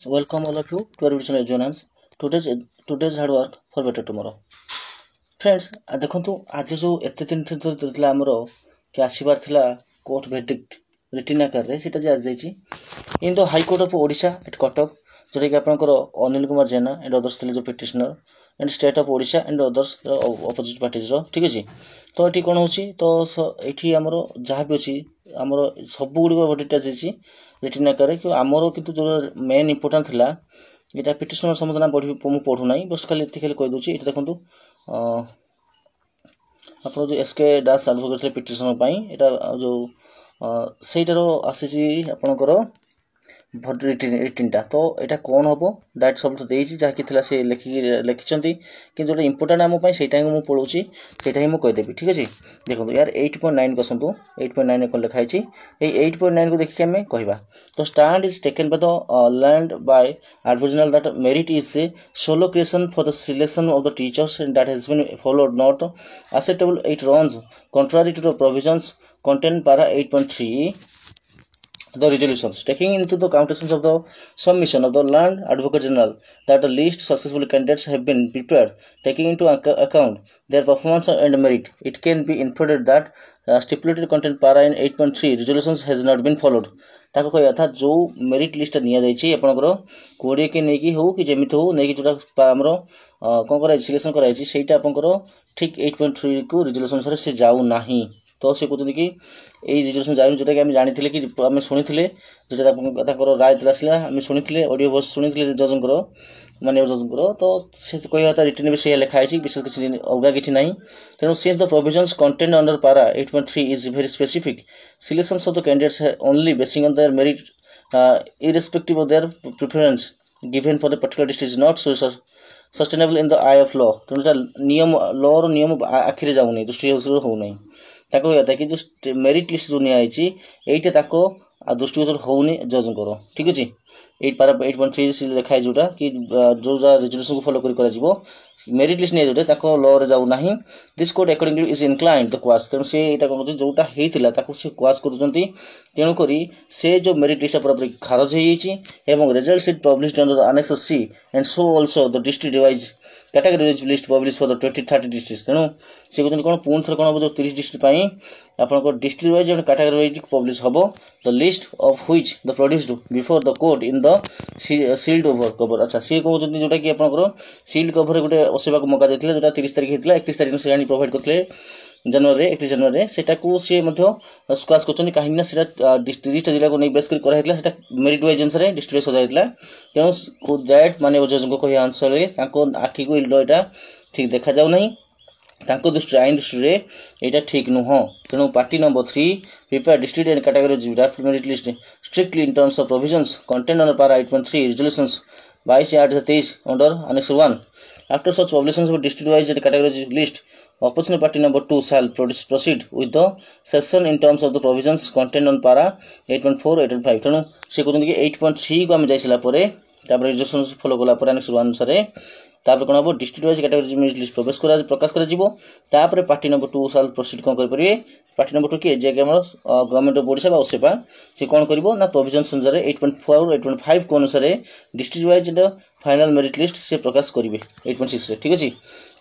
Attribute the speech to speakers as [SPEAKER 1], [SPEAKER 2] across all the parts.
[SPEAKER 1] welcome all of you to our video journals. Today's hard work for better tomorrow. Friends, देखंतु आज जो एते दिन थिला हमरो कि आसीबार थिला कोर्ट verdict written आकार रे सेटा जे आज जाईची in the high court of Odisha at Cuttack जोटा कि आपनकर अनिल कुमार जेना एंड अदर्स थिले जो petitioner and state of Odisha and others opposite parties रो ठीक अछि तो एठी कोन होची तो एठी हमरो जहा भी अछि हमरो सब गुडी verdict जाईची रिटर्न आकार कि हमरो किंतु जो मेन इंपोर्टेंट थिला एटा पिटिशनर समाधान पढ़ू नाही बस खाली कहि दोची एटा देखंतु आपन जो एसके दास एडवोकेट पिटिशनर पई एटा जो सेटारो आसीची आपनकर रिटर्न टा तो एटा कोन हबो दैट सब तो देइची जा कि थिला से लिखिचंती कि जोटा इंपोर्टेंट हम पई सेटा मु पढौची सेटा ही मु कहि देबी ठीक अछि देखंतु यार 8.9 कसंतु 8.9 कोन लिखाइची ए 8.9 को देखि हमें कहबा तो stand is taken by the land by adversarial that merit is sole criterion for the selection of the teachers and that has been followed not acceptable. It runs contrary to the provisions contained para 8.3 the resolutions taking into the considerations of the submission of the Land Advocate General that the least successful candidates have been prepared taking into account their performance and merit. It can be inferred that stipulated content para in 8.3 resolutions has not been followed. ताको कहया था जो merit list निया जाईची आपनकर कोडी के नेकी हो कि जेमित हो नेकी जोटा हमरो कोन करा सिलेक्शन कराइची सेटा आपनकर ठीक 8.3 को रिजोल्यूशन सरे से जाऊ नाही तो से कहते कि ए रिजोल्यूशन जाऊ जोटा कि हम जानिथिले कि हम सुनिथिले जोटा ताकर राय दिलासिला हम सुनिथिले ऑडियो वॉइस सुनिथिले जजंकर माने जजंकर तो से कहया था रिटन भी से लिखाइची विशेष किछि अलगा किछि नाही तेनो since the provisions content under पारा 8.3 is very specific selections of the candidates only basin on their merit irrespective of their preference given for the particular district is not so sustainable in the eye of law तेणुटा नियम law रो नियम आखिरे जाउ नै दृष्टि हो नै ताको होता कि जो मेरिट लिस्ट जो निया आइची एइटे ताको दृष्टि हो नै जज करो ठीक अछि 8 पारा 8.3 से लिखाय जोटा कि जो रेजोल्यूशन को फॉलो करा जिवो मेरिट लिस्ट नै जोटा ताको लॉ रे जाउ नाही this code accordingly is inclined the cos तेणु से एटा कोन जोटा हेतिला ताको से क्वास करजंती तेणु करी से जो मेरिट लिस्ट पूरा खारज हे येची एवं result sheet published under annex C and so also the district wise category list published for the 2030 districts तेणु से कोन कोन पूर्ण थर कोन जो 30 डिस्ट्रिक्ट पई आपन को district wise and category wise publish हबो the list of which the produced before the court in the sealed over cover अच्छा से को जोटा कि आपन को सील्ड कवर गुटे ओसेबा को मौका देथिले जोटा 30 तारिख हेतिला 31 तारिख से आनी प्रोवाइड करथिले जनवरी 31 जनवरी सेटा को से मध्य स्क्वाश करछनी काहिना सेटा डिस्ट्रिक्ट जिला को नै बेस कर हेतिला सेटा मेरिट वाइज अनुसार डिस्ट्रिक्ट सजा हेतिला तेनो को दैट माने जज को कहि आंसर रे ताको आखि को इल्डोटा ठीक देखा जाउ नै ताको दृष्टि आइन दृष्टि रे एटा ठीक नुह तेणु party number 3 prepare district and category draft merit list strictly in terms of provisions content under पारा 8.3 resolutions 22/8/23 under annex 1 after such publications of district wise and category list opposition party number 2 shall proceed with the section in terms of the provisions contained on para 8.4 8.5 तेणु से कहते कि 8.3 को हम जाइसला परे तापर resolution follow कला पर annex 1 अनुसार तापर कोन हो डिस्ट्रिक्ट वाइज कैटेगरी लिस्ट प्रकाश करा जिवो तापर पार्टी नंबर 2 साल प्रोसीड कोन कर परिवे पार्टी नंबर 2 के जे के हमर गवर्नमेंट ऑफ ओडिशा बा ओसेपा से कोन करबो ना प्रोविजंस अनुसार 8.4 8.5 को अनुसार district wise the final merit list से प्रकाश करिवे 8.6 रे ठीक अछि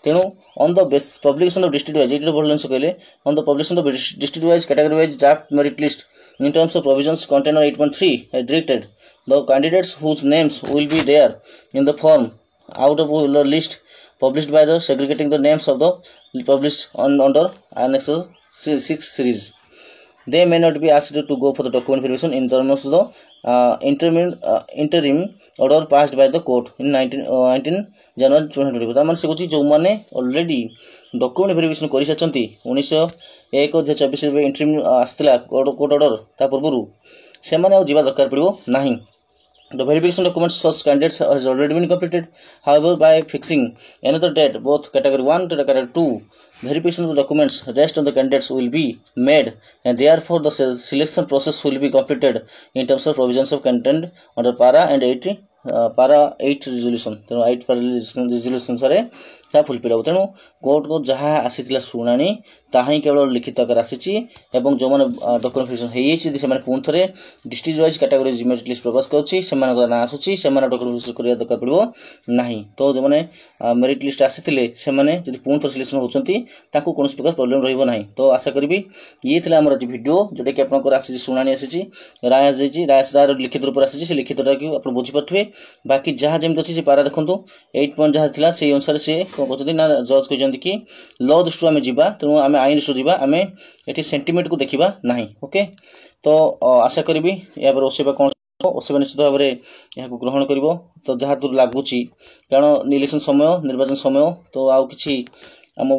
[SPEAKER 1] तेणु on the base publication of district wise एटा बोलन से कहले on the publication of district wise category wise draft merit list in terms of provisions contained on 8.3 directed the candidates whose names will be there in the form out of the list published by the segregating the names of the published under annex 6 series they may not be asked to go for the document verification in terms of the interim order passed by the court in 19 January 2024 तार माने से कुछ जो माने already document verification करि सचंती 19/1/24 रे interim आस्तिला court order ता पूर्वरु से माने जिबा दरकार पड़िबो नाही The verification documents such candidates has already been completed. However, by fixing another date, both category 1 to category 2, verification of the documents rest on the candidates will be made, and therefore the selection process will be completed in terms of provisions of content under para and 8 para 8 resolution. So 8 para resolution sare ତାହା fulfil ହେବ। ତେଣୁ କୋର୍ଟକୁ ଯାହା ଆସିଥିଲା ଶୁଣାଣି ତାହା ହିଁ କେବଳ ଲିଖିତ ଆକାରରେ ଆସିଛି ଏବଂ ଯେଉଁମାନେ ଡକୁମେଣ୍ଟ ଭେରିଫିକେସନ୍ ହେଇଯାଇଛି ଯଦି ସେମାନେ ପୁଣି ଥରେ district wise category merit list ପ୍ରକାଶ କରୁଛି ସେମାନଙ୍କର ନାଁ ଆସୁଛି ସେମାନେ ଡକୁମେଣ୍ଟ ଭେରିଫିକେସନ୍ କରିବା ଦରକାର ପଡ଼ିବ ନାହିଁ। ତ ଯେଉଁମାନେ ମେରିଟ୍ ଲିଷ୍ଟ ଆସିଥିଲେ ସେମାନେ ଯଦି ପୁଣି ଥରେ ସିଲେକ୍ସନ୍ ହେଉଛନ୍ତି ତାଙ୍କୁ କୌଣସି ପ୍ରକାର ପ୍ରୋବ୍ଲେମ୍ ରହିବ ନାହିଁ। ତ ଆଶା କରିବି ଇଏ ଥିଲା ଆମର ଆଜି ଭିଡ଼ିଓ ଯେଉଁଟାକି ଆପଣଙ୍କର ଆସିଛି ଶୁଣାଣି ଆସିଛି ରାୟ ଆସିଯାଇଛି ରାୟର ଲିଖିତ ରୂପରେ ଆସିଛି ସେ ଲିଖିତଟାକୁ ଆପଣ ବୁଝିପାରୁଥିବେ। ବାକି ଯାହା ଯେମିତି ଅଛି ସେ ପାରା ଦେଖନ୍ତୁ 8 ପଏଣ୍ଟ ଯାହା ଥିଲା ସେଇ ଅନୁସାରେ ସେ କ'ଣ କହୁଛନ୍ତି ନା ଜଜ୍ କହିଛନ୍ତି କି ଲ ଦୃଷ୍ଟିରୁ ଆମେ ଯିବା ତେଣୁ ଆମେ ଆଇନ ଦୃଷ୍ଟିରୁ ଯିବା ଆମେ ଏଠି ସେଣ୍ଟିମେଣ୍ଟକୁ ଦେଖିବା ନାହିଁ। ଓକେ ତ ଆଶା କରିବି ଏହାପରେ ଓସେବା କ'ଣ ଓସେବା ନିଶ୍ଚିତ ଭାବରେ ଏହାକୁ ଗ୍ରହଣ କରିବ। ତ ଯାହା ଦୂର ଲାଗୁଛି କାରଣ ଇଲେକ୍ସନ୍ ସମୟ ନିର୍ବାଚନ ସମୟ ତ ଆଉ କିଛି ଆମ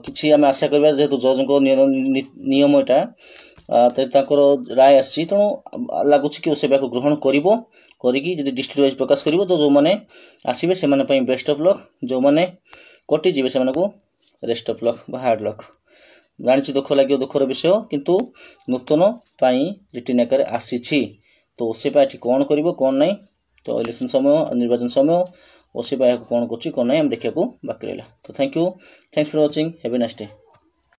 [SPEAKER 1] କିଛି ଆମେ ଆଶା କରିବା ଯେହେତୁ ଜଜ୍ଙ୍କ ନିୟମ ଏଟା ତାଙ୍କର ରାୟ ଆସିଛି ତେଣୁ ଲାଗୁଛି କି ଓସେବାକୁ ଗ୍ରହଣ କରିବ କରିକି ଯଦି ଡିଷ୍ଟ୍ରିକ୍ଟ ୱାଇଜ୍ ପ୍ରକାଶ କରିବ ତ ଯେଉଁମାନେ ଆସିବେ ସେମାନଙ୍କ ପାଇଁ ବେଷ୍ଟ ଅଫ୍ ଲକ୍ ଯେଉଁମାନେ କଟିଯିବେ ସେମାନଙ୍କୁ ରେଷ୍ଟ ଅଫ୍ ଲକ୍ ବା ହାର୍ଡ଼ ଲକ୍। ଜାଣିଛି ଦୁଃଖ ଲାଗିବ ଦୁଃଖର ବିଷୟ କିନ୍ତୁ ନୂତନ ପାଇଁ ରିଟିନ୍ ଆକାରରେ ଆସିଛି। ତ ଓସେବା ଏଠି କ'ଣ କରିବ କ'ଣ ନାହିଁ ତ ଇଲେକ୍ସନ୍ ସମୟ ନିର୍ବାଚନ ସମୟ ଓସେବା ଏହାକୁ କ'ଣ କରୁଛି କ'ଣ ନାହିଁ ଆମେ ଦେଖିବାକୁ ବାକି ରହିଲା। ତ thank you thanks for watching have a nice day.